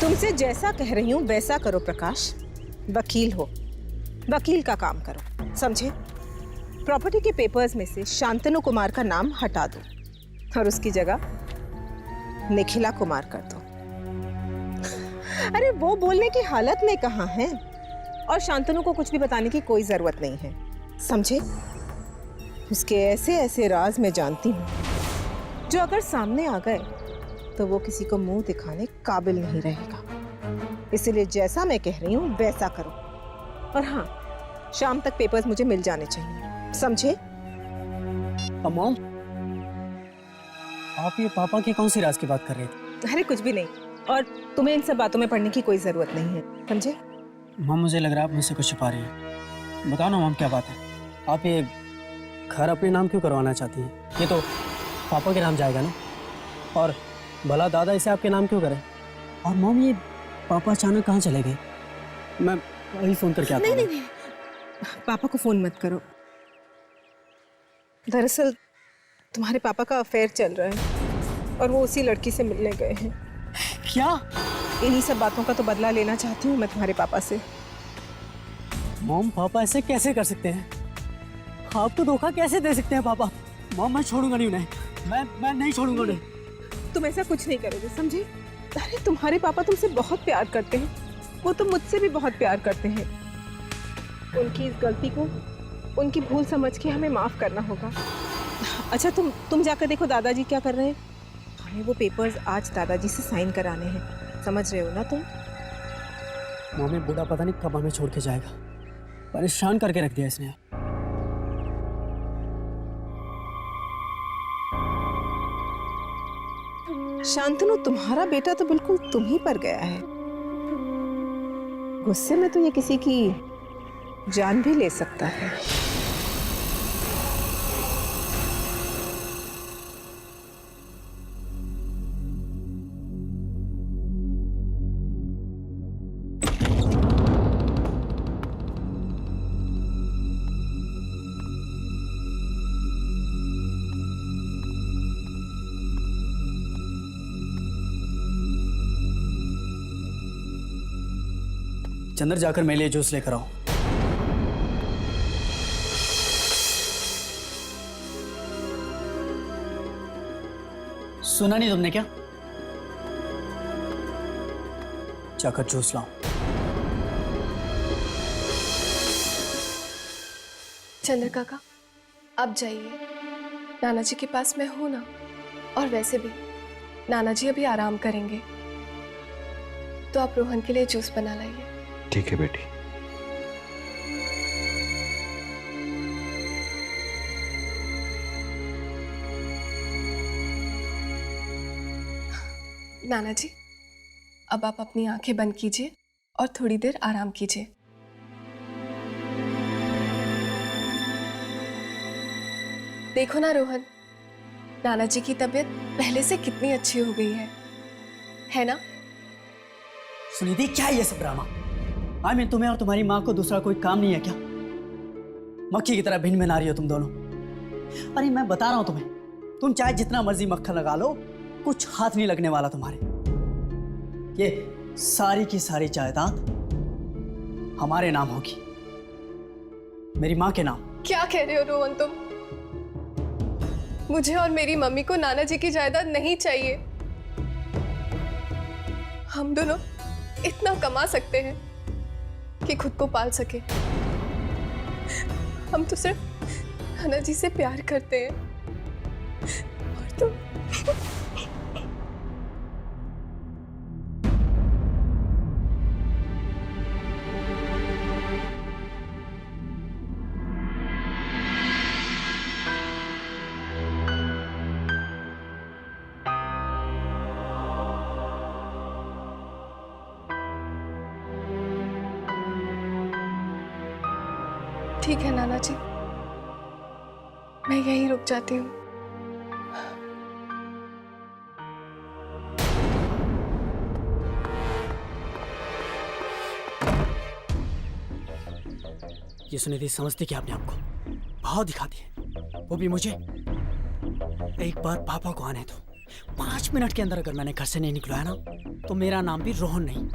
तुमसे जैसा कह रही हूं वैसा करो प्रकाश। वकील हो, वकील का काम करो, समझे? प्रॉपर्टी के पेपर्स में से शांतनु कुमार का नाम हटा दो और उसकी जगह निखिला कुमार कर दो। अरे वो बोलने की हालत में कहाँ है, और शांतनु को कुछ भी बताने की कोई जरूरत नहीं है, समझे? उसके ऐसे ऐसे राज मैं जानती हूँ जो अगर सामने आ गए तो वो किसी को मुंह दिखाने काबिल नहीं रहेगा। इसलिए जैसा मैं कह रही हूँ वैसा करो। और हाँ, शाम तक पेपर्स मुझे मिल जाने चाहिए, समझे? मॉम, आप ये पापा की कौन सी राज की बात कर रहे थे? अरे कुछ भी नहीं, और तुम्हें इन सब बातों में पढ़ने की कोई जरूरत नहीं है, समझे? मॉम, मुझे लग रहा है आप मुझसे कुछ छुपा रही हैं। बताओ ना मॉम, क्या बात है? आप ये घर अपने नाम क्यों करवाना चाहती हैं? ये तो पापा के नाम जाएगा ना, और भला दादा इसे आपके नाम क्यों करें? और मॉम, ये पापा अचानक कहाँ चले गए? मैं अभी फोन करके आता हूँ। नहीं नहीं, पापा को फोन मत करो। दरअसल तुम्हारे पापा का अफेयर चल रहा है और वो उसी लड़की से मिलने गए हैं। क्या? इन्हीं सब बातों का तो बदला लेना चाहती हूँ मैं तुम्हारे पापा से। मॉम, पापा ऐसे कैसे कर सकते हैं? आपको धोखा कैसे दे सकते हैं पापा? मॉम, मैं छोड़ूंगा नहीं उन्हें, मैं नहीं छोड़ूंगा उन्हें। तुम ऐसा कुछ नहीं करोगे, समझे? अरे तुम्हारे पापा तुमसे बहुत प्यार करते हैं, वो तो मुझसे भी बहुत प्यार करते हैं। उनकी इस गलती को उनकी भूल समझ के हमें माफ करना होगा। अच्छा तुम जाकर देखो दादाजी क्या कर रहे हैं। हमें वो पेपर्स आज दादाजी से साइन कराने हैं, समझ रहे हो ना तुम? मम्मी, बूढ़ा पता नहीं कब हमें छोड़ के जाएगा, परेशान करके रख दिया इसने। शांतनु, तुम्हारा बेटा तो बिल्कुल तुम ही पर गया है। गुस्से में तो ये किसी की जान भी ले सकता है। चंद्र, जाकर मेरे लिए जूस लेकर आओ। सुना नहीं तुमने क्या? जाकर जूस लाओ। चंद्र काका, आप जाइए, नाना जी के पास मैं हूं ना। और वैसे भी नाना जी अभी आराम करेंगे, तो आप रोहन के लिए जूस बना लाइए। ठीक है बेटी। नाना जी, अब आप अपनी आंखें बंद कीजिए और थोड़ी देर आराम कीजिए। देखो ना रोहन, नाना जी की तबीयत पहले से कितनी अच्छी हो गई है ना? सुनिधि, क्या है ये सब ड्रामा? तुम्हें और तुम्हारी माँ को दूसरा कोई काम नहीं है क्या? मक्खी की तरह भिन्न भिन्न आ रही हो तुम दोनों। अरे मैं बता रहा हूं तुम्हें, तुम चाहे जितना मर्जी मक्खन लगा लो, कुछ हाथ नहीं लगने वाला तुम्हारे। ये सारी की सारी जायदाद हमारे नाम होगी, मेरी माँ के नाम। क्या कह रहे हो रोहन तुम? मुझे और मेरी मम्मी को नाना जी की जायदाद नहीं चाहिए। हम दोनों इतना कमा सकते हैं कि खुद को पाल सके। हम तो सिर्फ नाना जी से प्यार करते हैं, और तो ठीक है नाना जी, मैं यहीं रुक जाती हूँ। ये सुनिधि समझती क्या अपने आप को? बहुत दिखाती है, वो भी मुझे। एक बार पापा को आने दो, 5 मिनट के अंदर अगर मैंने घर से नहीं निकला ना तो मेरा नाम भी रोहन नहीं।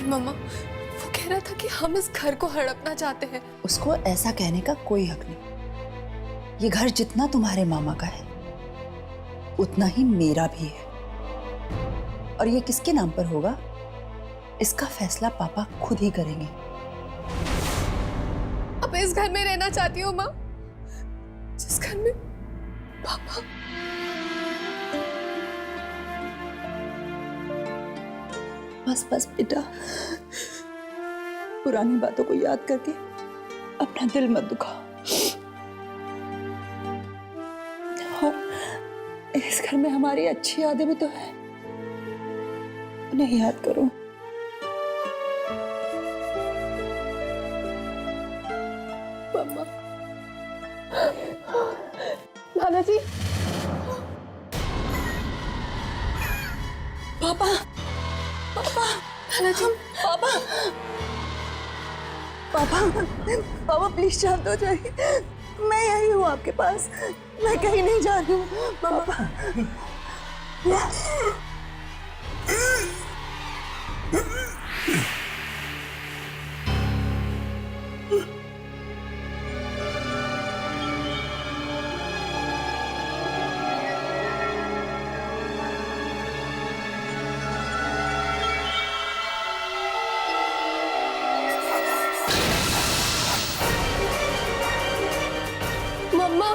मम्मा वो कह रहा था कि हम इस घर को हड़पना चाहते हैं। उसको ऐसा कहने का कोई हक नहीं। ये घर जितना तुम्हारे मामा का है उतना ही मेरा भी है, और ये किसके नाम पर होगा इसका फैसला पापा खुद ही करेंगे। अब इस घर में रहना चाहती हूँ माँ, जिस घर में पापा। बस बस बेटा, पुरानी बातों को याद करके अपना दिल मत दुखाओ। और इस घर में हमारी अच्छी यादें भी तो है, उन्हें याद करो। मम्मा, नाना जी, पापा, पापा, नाना जी, पापा, पापा, पापा प्लीज शांत हो जाइए। मैं यही हूँ आपके पास, मैं कहीं नहीं जा रही हूँ। पापा, मम्मा,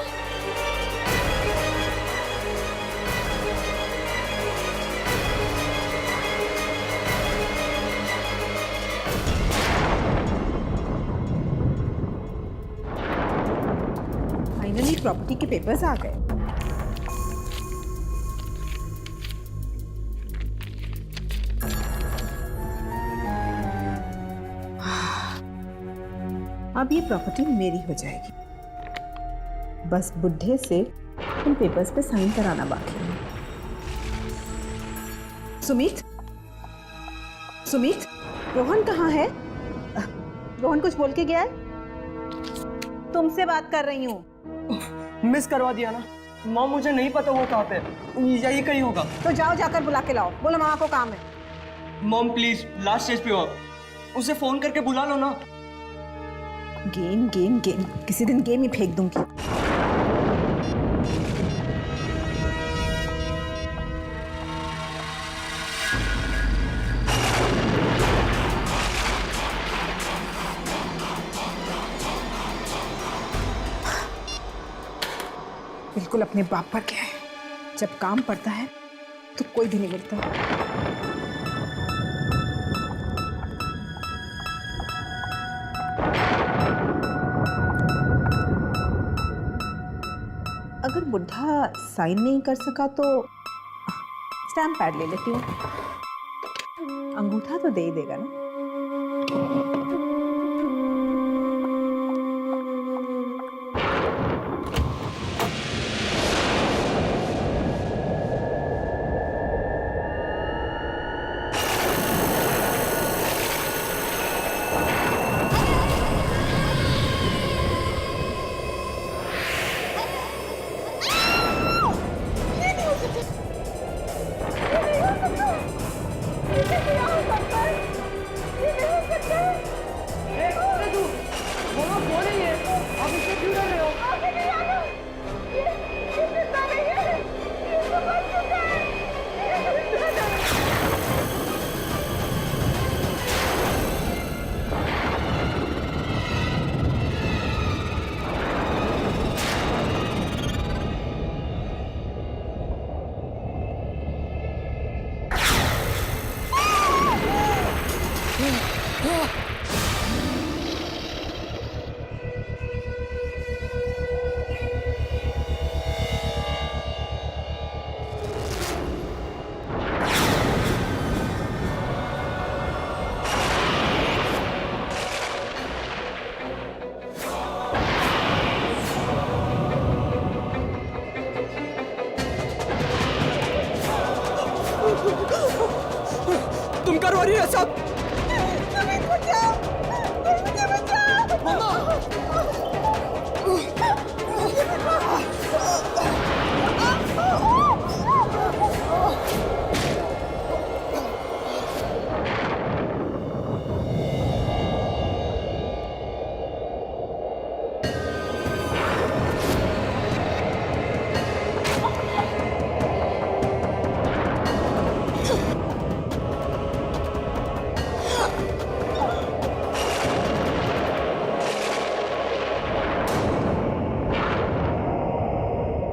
फाइनली प्रॉपर्टी के पेपर्स आ गए। अब ये प्रॉपर्टी मेरी हो जाएगी। बस बुढ़े से इन पेपर्स पे साइन कराना बाकी है। सुमित, सुमित, रोहन कहाँ है? रोहन कुछ बोल के गया है? तुमसे बात कर रही हूँ। मिस करवा दिया ना मॉम, मुझे नहीं पता वो कहाँ पे है, यही कहीं होगा। तो जाओ, जाकर बुला के लाओ। बोलो मामा को काम है। मॉम प्लीज, लास्ट स्टेज पे हो आप, उसे फोन करके बुला लो ना। गेम गेम गेम, किसी दिन गेम ही फेंक दूंगी। बिल्कुल अपने बाप पर क्या है, जब काम पड़ता है तो कोई भी नहीं मिलता। बुढ़ा साइन नहीं कर सका तो स्टैम्प पैड ले लेती हूँ, अंगूठा तो दे ही देगा ना। तुम करवा रही है सब।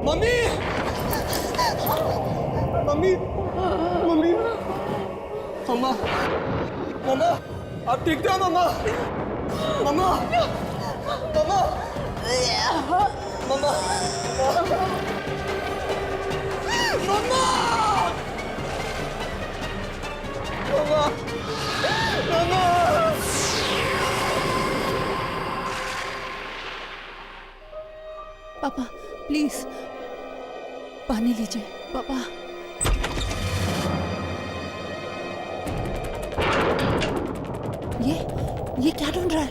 मम्मी मम्मी मम्मी मम्मा मम्मा आप ठीक थे मम्मा मम्मा मम्मा मम्मा मम्मा मम्मा मम्मा पापा प्लीज पानी लीजिए पापा। ये क्या ढूंढ रहा है?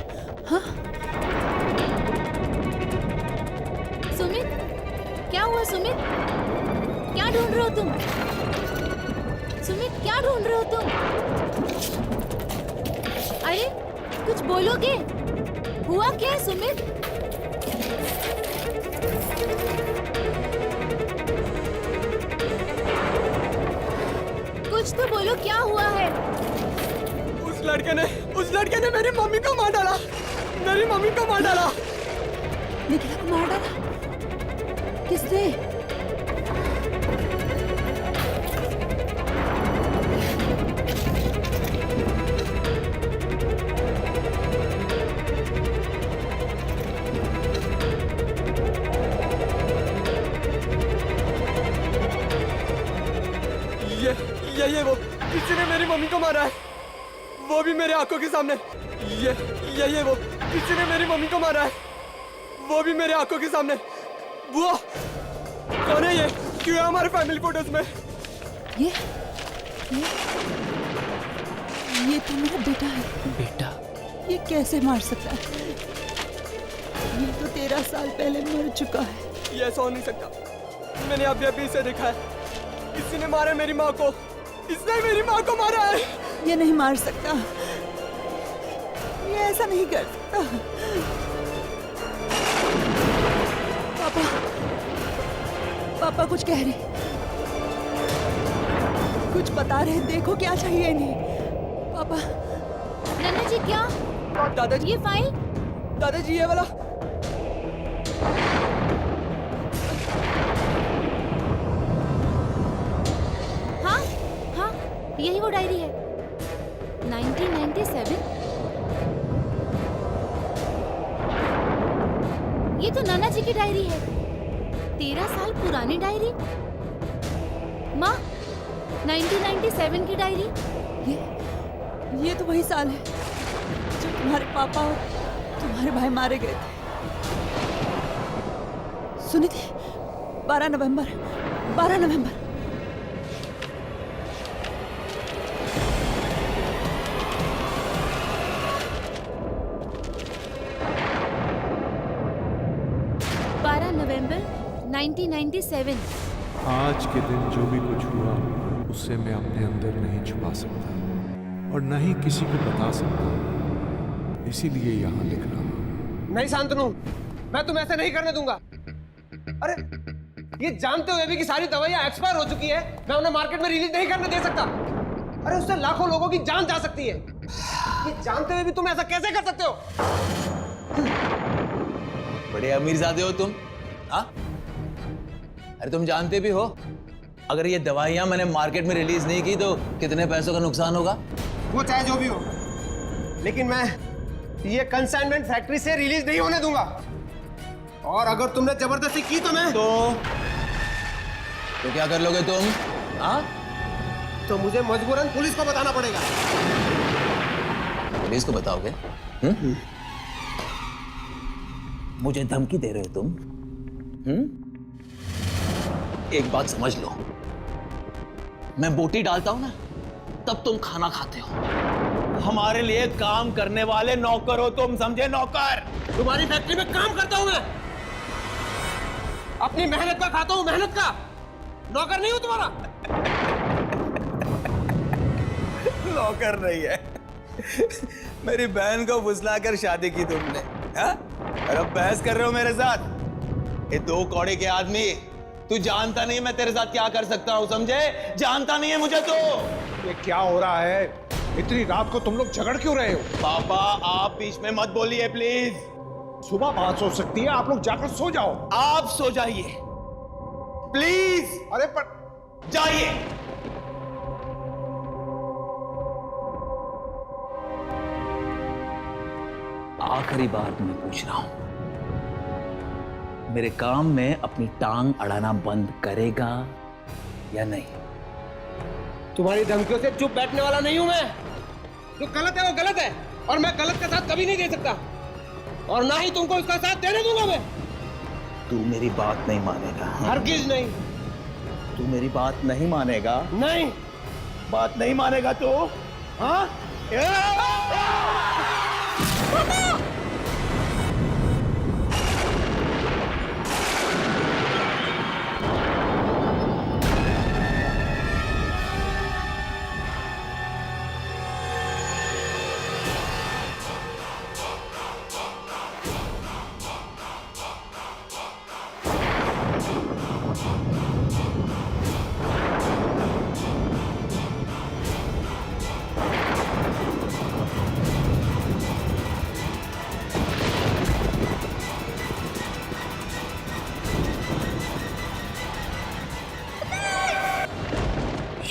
हाँ सुमित, क्या हुआ सुमित? क्या ढूंढ रहे हो तुम? सुमित, क्या ढूंढ रहे हो तुम? अरे कुछ बोलोगे? हुआ क्या है सुमित? कुछ तो बोलो, क्या हुआ है? उस लड़के ने मेरी मम्मी को मार डाला। मेरी मम्मी को मार डाला। निखिला को मार डाला? किसने? ये वो किसी ने मेरी मम्मी को मारा है, वो भी मेरे आंखों के सामने। ये वो किसी ने मेरी मम्मी को मारा है, वो भी मेरे आंखों के सामने। बुआ कौन है ये? क्यों है हमारे फैमिली फोटोज में? ये तो मेरा बेटा है। बेटा? ये कैसे मार सकता है? ये तो 13 साल पहले मर चुका है। ये ऐसा हो नहीं सकता। मैंने अभी इसे देखा है। किसी ने मारा मेरी माँ को। इसने मेरी माँ को मारा है। ये नहीं मार सकता, ये ऐसा नहीं कर सकता। पापा कुछ कह रहे, कुछ बता रहे। देखो क्या चाहिए इन्हें। पापा। नन्ना जी क्या? दादाजी, ये फाइल? दादाजी ये वाला। हाँ, यही वो डायरी है। 1997। ये तो नाना जी की डायरी है। 13 साल पुरानी डायरी। माँ, 1997 की डायरी। ये तो वही साल है जब तुम्हारे पापा और तुम्हारे भाई मारे गए थे। सुनी थी 12 नवंबर। 12 नवंबर। नवंबर 1997। आज के दिन जो भी कुछ हुआ उससे मैं अपने अंदर नहीं छुपा सकता और न ही किसी को बता सकता, इसीलिए यहाँ लिख रहा हूँ। नहीं शांतनु, मैं तुम्हें ऐसे नहीं करने दूंगा। अरे ये जानते हुए भी कि सारी दवाइयां एक्सपायर हो चुकी है, मैं उन्हें मार्केट में रिलीज नहीं करने दे सकता। अरे उससे लाखों लोगों की जान जा सकती है। ये जानते हुए भी तुम ऐसा कैसे कर सकते हो? बड़े अमीरजादे हो तुम। हाँ, अरे तुम जानते भी हो अगर ये दवाइयां मैंने मार्केट में रिलीज नहीं की तो कितने पैसों का नुकसान होगा। वो चाहे जो भी हो, लेकिन मैं ये कंसाइनमेंट फैक्ट्री से रिलीज नहीं होने दूंगा। और अगर तुमने जबरदस्ती की तो मैं तो क्या कर लोगे तुम? हाँ, तो मुझे मजबूरन पुलिस को बताना पड़ेगा। पुलिस को बताओगे? मुझे धमकी दे रहे हो तुम? एक बात समझ लो, मैं बोटी डालता हूं ना तब तुम खाना खाते हो। हमारे लिए काम करने वाले नौकर हो तुम, समझे? नौकर। तुम्हारी फैक्ट्री में काम करता हूं मैं, अपनी मेहनत का खाता हूं, मेहनत का। नौकर नहीं हूं तुम्हारा। नौकर नहीं है। मेरी बहन को फुसला कर शादी की तुमने, हाँ? और अब बहस कर रहे हो मेरे साथ? ये 2 कौड़े के आदमी, तू जानता नहीं मैं तेरे साथ क्या कर सकता हूं, समझे? जानता नहीं है मुझे तो। ये क्या हो रहा है? इतनी रात को तुम लोग झगड़ क्यों रहे हो? पापा आप बीच में मत बोलिए प्लीज। सुबह बात हो सकती है, आप लोग जाकर सो जाओ। आप सो जाइए प्लीज। अरे पर जाइए। आखिरी बार मैं पूछ रहा हूं, मेरे काम में अपनी टांग अड़ाना बंद करेगा या नहीं? तुम्हारी धमकियों से चुप बैठने वाला नहीं हूं मैं। जो गलत है वो गलत है, और मैं गलत का साथ कभी नहीं दे सकता, और ना ही तुमको इसका साथ देने दूंगा मैं। तू मेरी बात नहीं मानेगा। हरगिज नहीं। तू मेरी बात नहीं मानेगा? नहीं। बात नहीं मानेगा तो? हाँ?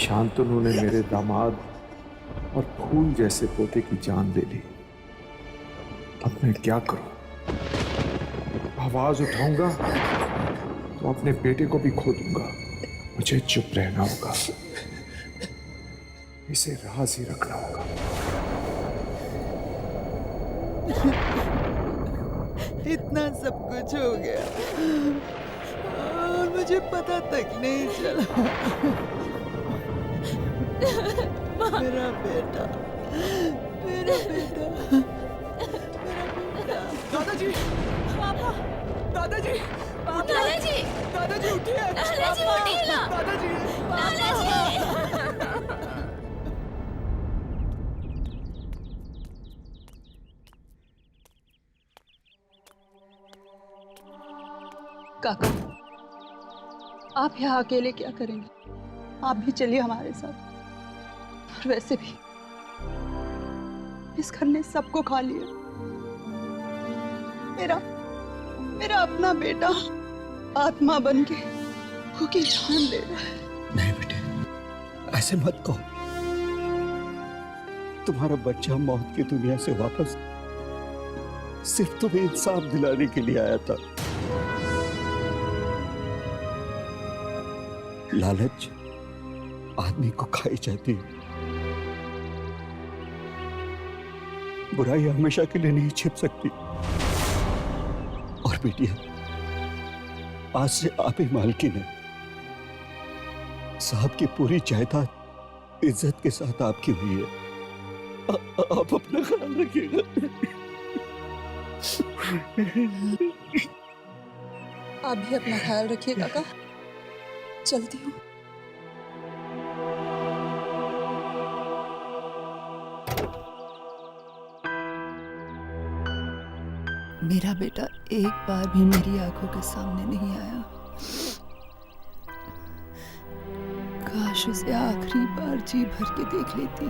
शांतनु ने मेरे दामाद और फूल जैसे पोते की जान ले ली। अब मैं क्या करूं? आवाज उठाऊंगा तो अपने बेटे को भी खो दूंगा। मुझे चुप रहना होगा, इसे राज ही रखना होगा। इतना सब कुछ हो गया और मुझे पता तक नहीं चला। मेरा बेटा, मेरा बेटा, दादाजी, पापा, दादाजी, दादाजी, दादाजी उठिए। दादाजी उठिए ना। दादाजी, दादाजी। काका, आप यहाँ अकेले क्या करेंगे? आप भी चलिए हमारे साथ। और वैसे भी इस घर ने सबको खा लिया। मेरा अपना बेटा आत्मा बन के उसकी जान ले रहा है। नहीं बेटे, ऐसे मत कहो। तुम्हारा बच्चा मौत की दुनिया से वापस सिर्फ तुम्हें इंसाफ दिलाने के लिए आया था। लालच आदमी को खाई जाती है। बुराई हमेशा के लिए नहीं छिप सकती। और बेटिया, आज से आप ही मालकिन है। साहब की पूरी जायदाद इज्जत के साथ आपकी हुई है। आप अपना ख्याल रखिएगा। आप भी अपना ख्याल रखिए काका। चलती हूँ। मेरा बेटा एक बार भी मेरी आंखों के सामने नहीं आया। काश उसे आखिरी बार जी भर के देख लेती।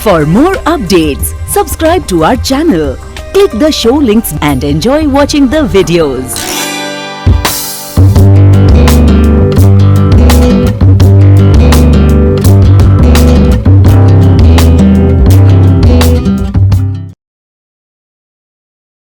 For more updates, subscribe to our channel, click the show links and enjoy watching the videos.